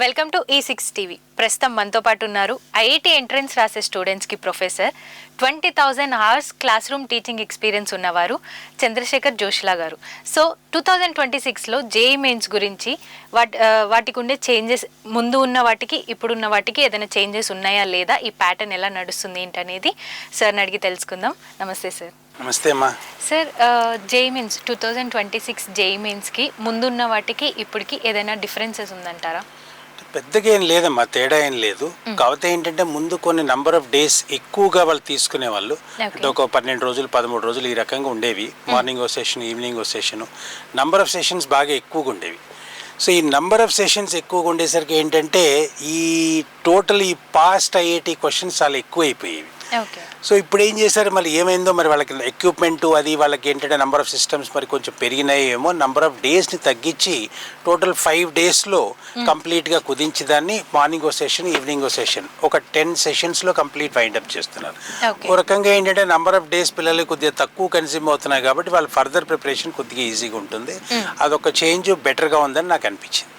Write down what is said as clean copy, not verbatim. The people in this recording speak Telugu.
Welcome to E6 TV. ప్రస్తుతం మనతో పాటు ఉన్నారు ఐఐటి ఎంట్రన్స్ రాసే స్టూడెంట్స్కి professor, 20,000 hours class room teaching experience ఉన్నవారు చంద్రశేఖర్ జోషిలా గారు. సో 2026లో జేఈ మెయిన్స్ గురించి వాటికి ఉండే చేంజెస్, ముందు ఉన్న వాటికి ఇప్పుడున్న వాటికి ఏదైనా చేంజెస్ ఉన్నాయా లేదా, ఈ ప్యాటర్న్ ఎలా నడుస్తుంది ఏంటనేది సార్ని అడిగి తెలుసుకుందాం. నమస్తే సార్. నమస్తే అమ్మా. సార్, జేఈ మెయిన్స్ 2026 జేఈ మెయిన్స్కి ముందున్న వాటికి ఇప్పటికి ఏదైనా డిఫరెన్సెస్ ఉందంటారా? పెద్దగా ఏం లేదమ్మా, తేడా ఏం లేదు. కాకపోతే ఏంటంటే ముందు కొన్ని నంబర్ ఆఫ్ డేస్ ఎక్కువగా వాళ్ళు తీసుకునే వాళ్ళు, అంటే ఒక 12 రోజులు 13 రోజులు ఈ రకంగా ఉండేవి. మార్నింగ్ ఓ సెషన్, ఈవినింగ్ ఓ సెషను, నంబర్ ఆఫ్ సెషన్స్ బాగా ఎక్కువగా ఉండేవి. సో ఈ నంబర్ ఆఫ్ సెషన్స్ ఎక్కువగా ఉండేసరికి ఏంటంటే ఈ టోటల్ ఈ పాస్ట్ ఐఐటి క్వశ్చన్స్ చాలా ఎక్కువ అయిపోయేవి. సో ఇప్పుడు ఏం చేశారు, మరి ఏమైందో, మరి వాళ్ళకి ఎక్విప్మెంట్ అది వాళ్ళకి ఏంటంటే నెంబర్ ఆఫ్ సిస్టమ్స్ మరి కొంచెం పెరిగినాయి ఏమో, నెంబర్ ఆఫ్ డేస్ని తగ్గించి టోటల్ 5 డేస్లో కంప్లీట్గా కుదించి దాన్ని మార్నింగ్ ఓ సెషన్, ఈవినింగ్ ఓ సెషన్, ఒక 10 సెషన్స్లో కంప్లీట్ వైండప్ చేస్తున్నారు. ఓ రకంగా ఏంటంటే నెంబర్ ఆఫ్ డేస్ పిల్లలు కొద్దిగా తక్కువ కన్స్యూమ్ అవుతున్నాయి కాబట్టి వాళ్ళ ఫర్దర్ ప్రిపరేషన్ కొద్దిగా ఈజీగా ఉంటుంది. అదొక చేంజ్ బెటర్గా ఉందని నాకు అనిపించింది.